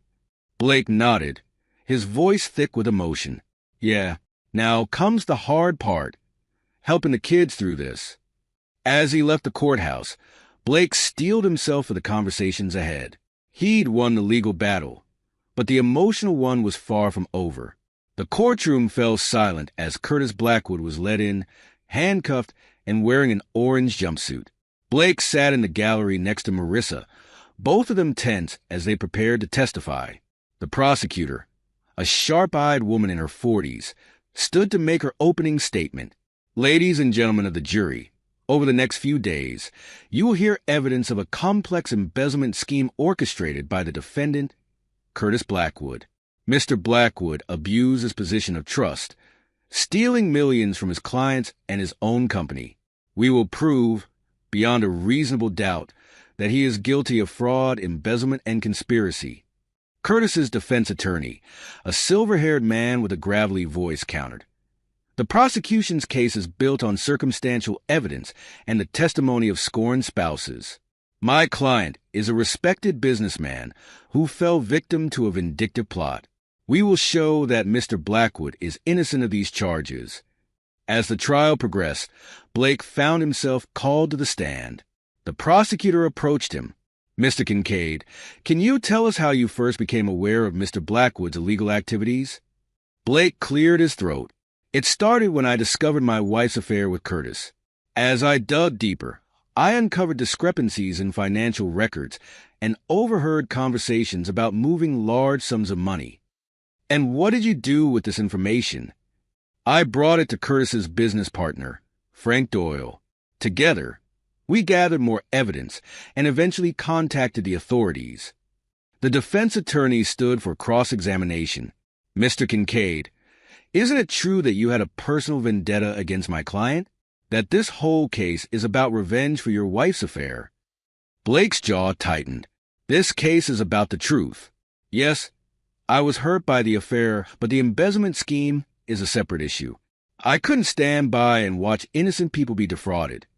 Blake nodded, his voice thick with emotion. Yeah, now comes the hard part, helping the kids through this. As he left the courthouse, Blake steeled himself for the conversations ahead. He'd won the legal battle, but the emotional one was far from over. The courtroom fell silent as Curtis Blackwood was led in, handcuffed and wearing an orange jumpsuit. Blake sat in the gallery next to Marissa, both of them tense as they prepared to testify. The prosecutor, a sharp-eyed woman in her 40s, stood to make her opening statement. Ladies and gentlemen of the jury, over the next few days, you will hear evidence of a complex embezzlement scheme orchestrated by the defendant, Curtis Blackwood. Mr. Blackwood abused his position of trust, stealing millions from his clients and his own company. We will prove, beyond a reasonable doubt, that he is guilty of fraud, embezzlement, and conspiracy. Curtis's defense attorney, a silver-haired man with a gravelly voice, countered. The prosecution's case is built on circumstantial evidence and the testimony of scorned spouses. My client is a respected businessman who fell victim to a vindictive plot. We will show that Mr. Blackwood is innocent of these charges. As the trial progressed, Blake found himself called to the stand. The prosecutor approached him. Mr. Kincaid, can you tell us how you first became aware of Mr. Blackwood's illegal activities? Blake cleared his throat. It started when I discovered my wife's affair with Curtis. As I dug deeper, I uncovered discrepancies in financial records and overheard conversations about moving large sums of money. And what did you do with this information? I brought it to Curtis's business partner, Frank Doyle. Together, we gathered more evidence and eventually contacted the authorities. The defense attorney stood for cross-examination. Mr. Kincaid, isn't it true that you had a personal vendetta against my client? That this whole case is about revenge for your wife's affair? Blake's jaw tightened. This case is about the truth. Yes, I was hurt by the affair, but the embezzlement scheme is a separate issue. I couldn't stand by and watch innocent people be defrauded.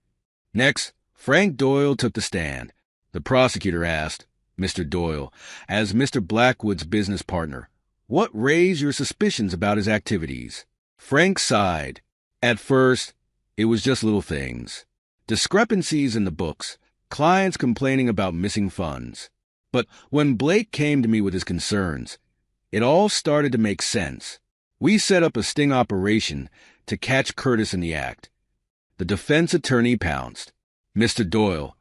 Next, Frank Doyle took the stand. The prosecutor asked, Mr. Doyle, as Mr. Blackwood's business partner, what raised your suspicions about his activities? Frank sighed. At first, it was just little things. Discrepancies in the books, clients complaining about missing funds. But when Blake came to me with his concerns, It all started to make sense. We set up a sting operation to catch Curtis in the act. The defense attorney pounced. Mr. Doyle,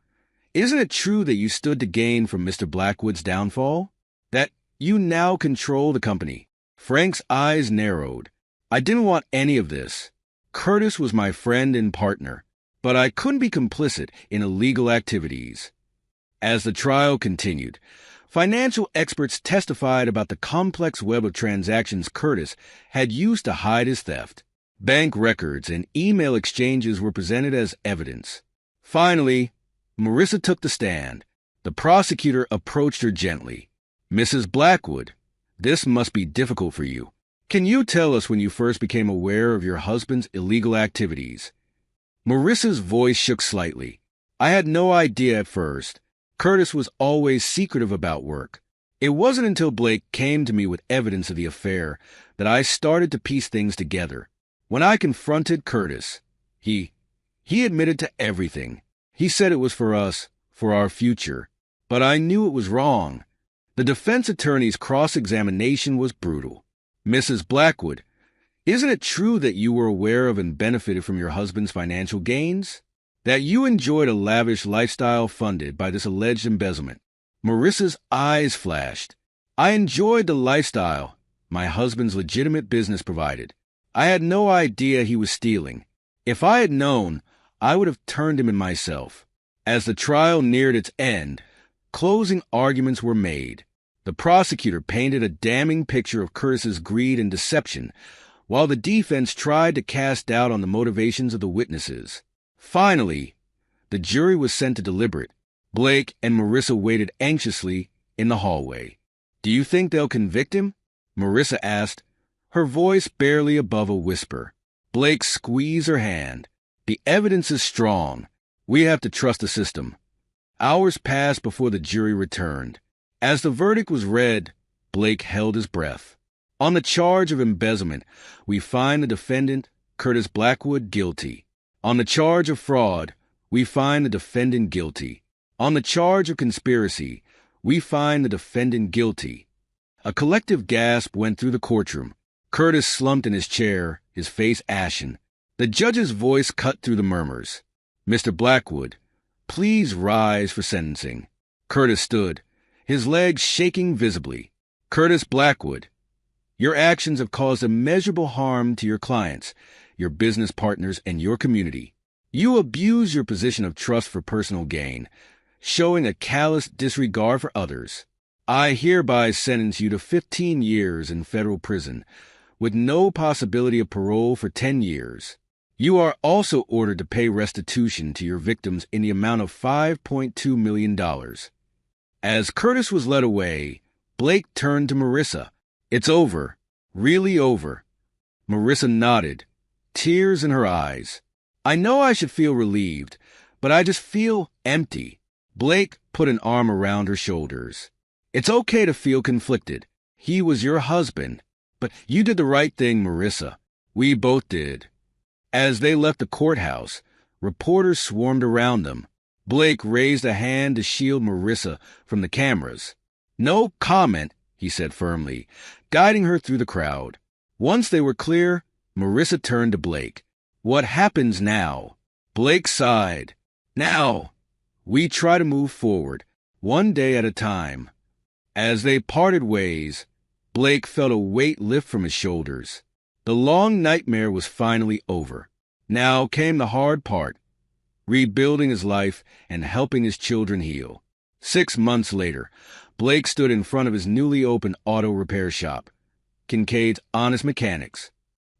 isn't it true that you stood to gain from Mr. Blackwood's downfall? That you now control the company? Frank's eyes narrowed. I didn't want any of this. Curtis was my friend and partner, but I couldn't be complicit in illegal activities. As the trial continued, financial experts testified about the complex web of transactions Curtis had used to hide his theft. Bank records and email exchanges were presented as evidence. Finally, Marissa took the stand. The prosecutor approached her gently. Mrs. Blackwood, this must be difficult for you. Can you tell us when you first became aware of your husband's illegal activities? Marissa's voice shook slightly. I had no idea at first. Curtis was always secretive about work. It wasn't until Blake came to me with evidence of the affair that I started to piece things together. When I confronted Curtis, he admitted to everything. He said it was for us, for our future. But I knew it was wrong. The defense attorney's cross-examination was brutal. Mrs. Blackwood, isn't it true that you were aware of and benefited from your husband's financial gains? That you enjoyed a lavish lifestyle funded by this alleged embezzlement? Marissa's eyes flashed. I enjoyed the lifestyle my husband's legitimate business provided. I had no idea he was stealing. If I had known, I would have turned him in myself. As the trial neared its end, closing arguments were made. The prosecutor painted a damning picture of Curtis's greed and deception, while the defense tried to cast doubt on the motivations of the witnesses. Finally, the jury was sent to deliberate. Blake and Marissa waited anxiously in the hallway. Do you think they'll convict him? Marissa asked, her voice barely above a whisper. Blake squeezed her hand. The evidence is strong. We have to trust the system. Hours passed before the jury returned. As the verdict was read, Blake held his breath. On the charge of embezzlement, we find the defendant, Curtis Blackwood, guilty. On the charge of fraud, we find the defendant guilty. On the charge of conspiracy, we find the defendant guilty. A collective gasp went through the courtroom. Curtis slumped in his chair, his face ashen. The judge's voice cut through the murmurs. Mr. Blackwood, please rise for sentencing. Curtis stood, his legs shaking visibly. Curtis Blackwood, your actions have caused immeasurable harm to your clients, your business partners, and your community. You abuse your position of trust for personal gain, showing a callous disregard for others. I hereby sentence you to 15 years in federal prison, with no possibility of parole for 10 years. You are also ordered to pay restitution to your victims in the amount of $5.2 million. As Curtis was led away, Blake turned to Marissa. It's over. Really over. Marissa nodded, tears in her eyes. I know I should feel relieved, but I just feel empty. Blake put an arm around her shoulders. It's okay to feel conflicted. He was your husband. But you did the right thing, Marissa. We both did. As they left the courthouse, reporters swarmed around them. Blake raised a hand to shield Marissa from the cameras. No comment, he said firmly, guiding her through the crowd. Once they were clear, Marissa turned to Blake. What happens now? Blake sighed. Now, we try to move forward, one day at a time. As they parted ways, Blake felt a weight lift from his shoulders. The long nightmare was finally over. Now came the hard part, rebuilding his life and helping his children heal. 6 months later, Blake stood in front of his newly opened auto repair shop, Kincaid's Honest Mechanics.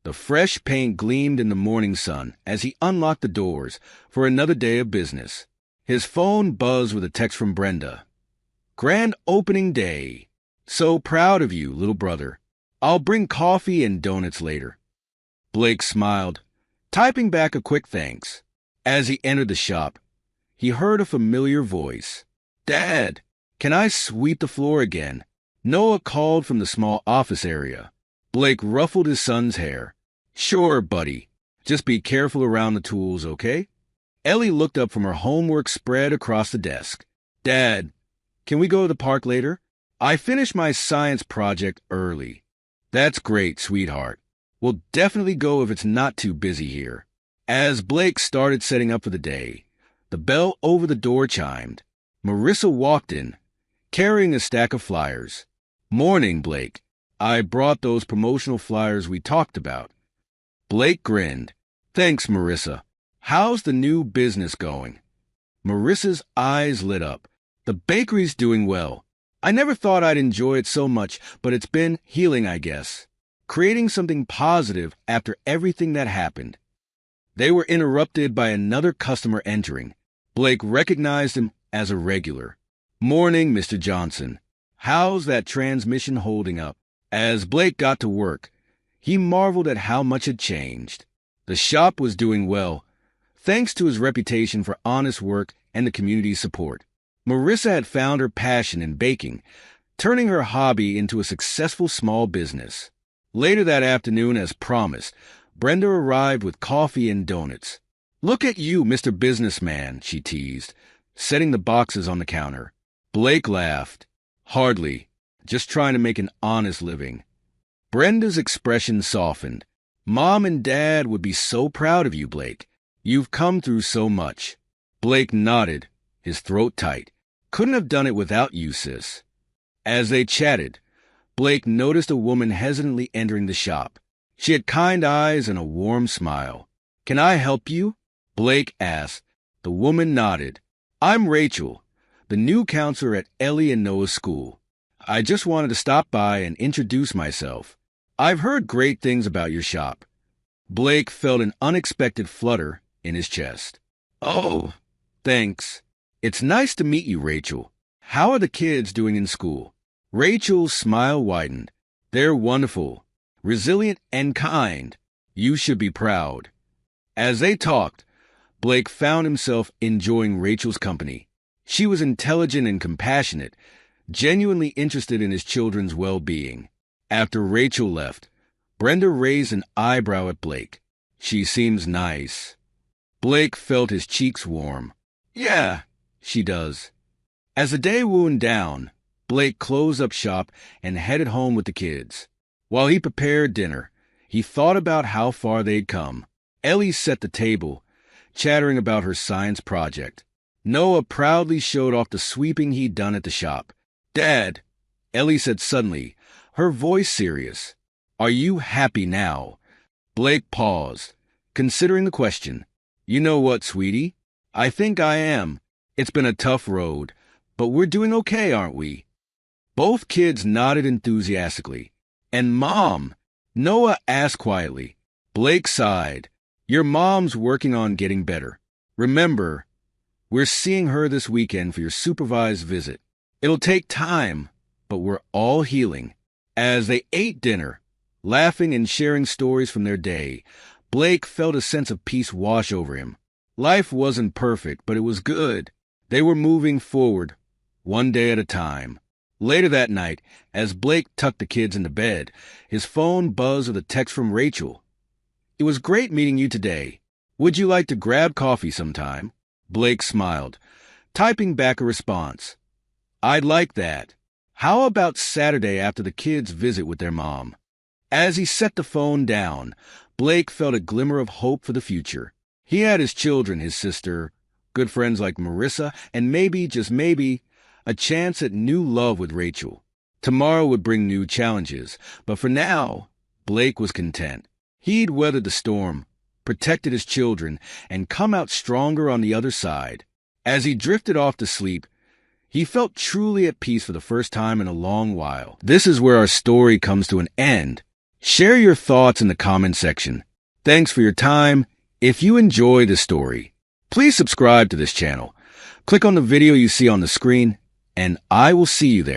The fresh paint gleamed in the morning sun as he unlocked the doors for another day of business. His phone buzzed with a text from Brenda. Grand opening day. So proud of you, little brother. I'll bring coffee and donuts later. Blake smiled, typing back a quick thanks. As he entered the shop, he heard a familiar voice. Dad, can I sweep the floor again? Noah called from the small office area. Blake ruffled his son's hair. Sure, buddy. Just be careful around the tools, okay? Ellie looked up from her homework spread across the desk. Dad, can we go to the park later? I finished my science project early. That's great, sweetheart. We'll definitely go if it's not too busy here. As Blake started setting up for the day, the bell over the door chimed. Marissa walked in, carrying a stack of flyers. Morning, Blake. I brought those promotional flyers we talked about. Blake grinned. Thanks, Marissa. How's the new business going? Marissa's eyes lit up. The bakery's doing well. I never thought I'd enjoy it so much, but it's been healing, I guess. Creating something positive after everything that happened. They were interrupted by another customer entering. Blake recognized him as a regular. Morning, Mr. Johnson. How's that transmission holding up? As Blake got to work, he marveled at how much had changed. The shop was doing well, thanks to his reputation for honest work and the community's support. Marissa had found her passion in baking, turning her hobby into a successful small business. Later that afternoon, as promised, Brenda arrived with coffee and donuts. Look at you, Mr. Businessman, she teased, setting the boxes on the counter. Blake laughed. Hardly. Just trying to make an honest living. Brenda's expression softened. Mom and Dad would be so proud of you, Blake. You've come through so much. Blake nodded, his throat tight. Couldn't have done it without you, sis. As they chatted, Blake noticed a woman hesitantly entering the shop. She had kind eyes and a warm smile. Can I help you? Blake asked. The woman nodded. I'm Rachel, the new counselor at Ellie and Noah's school. I just wanted to stop by and introduce myself. I've heard great things about your shop. Blake felt an unexpected flutter in his chest. Oh, thanks. It's nice to meet you, Rachel. How are the kids doing in school? Rachel's smile widened. They're wonderful, resilient, and kind. You should be proud. As they talked, Blake found himself enjoying Rachel's company. She was intelligent and compassionate, genuinely interested in his children's well-being. After Rachel left, Brenda raised an eyebrow at Blake. She seems nice. Blake felt his cheeks warm. Yeah, she does. As the day wound down, Blake closed up shop and headed home with the kids. While he prepared dinner, he thought about how far they'd come. Ellie set the table, chattering about her science project. Noah proudly showed off the sweeping he'd done at the shop. Dad, Ellie said suddenly, her voice serious. Are you happy now? Blake paused, considering the question. You know what, sweetie? I think I am. It's been a tough road, but we're doing okay, aren't we? Both kids nodded enthusiastically. And Mom? Noah asked quietly. Blake sighed. Your mom's working on getting better. Remember, we're seeing her this weekend for your supervised visit. It'll take time, but we're all healing. As they ate dinner, laughing and sharing stories from their day, Blake felt a sense of peace wash over him. Life wasn't perfect, but it was good. They were moving forward, one day at a time. Later that night, as Blake tucked the kids into bed, his phone buzzed with a text from Rachel. It was great meeting you today. Would you like to grab coffee sometime? Blake smiled, typing back a response. I'd like that. How about Saturday after the kids visit with their mom? As he set the phone down, Blake felt a glimmer of hope for the future. He had his children, his sister, good friends like Marissa, and maybe, just maybe, a chance at new love with Rachel. Tomorrow would bring new challenges, but for now, Blake was content. He'd weathered the storm, protected his children, and come out stronger on the other side. As he drifted off to sleep, he felt truly at peace for the first time in a long while. This is where our story comes to an end. Share your thoughts in the comment section. Thanks for your time. If you enjoy this story, please subscribe to this channel. Click on the video you see on the screen, and I will see you there.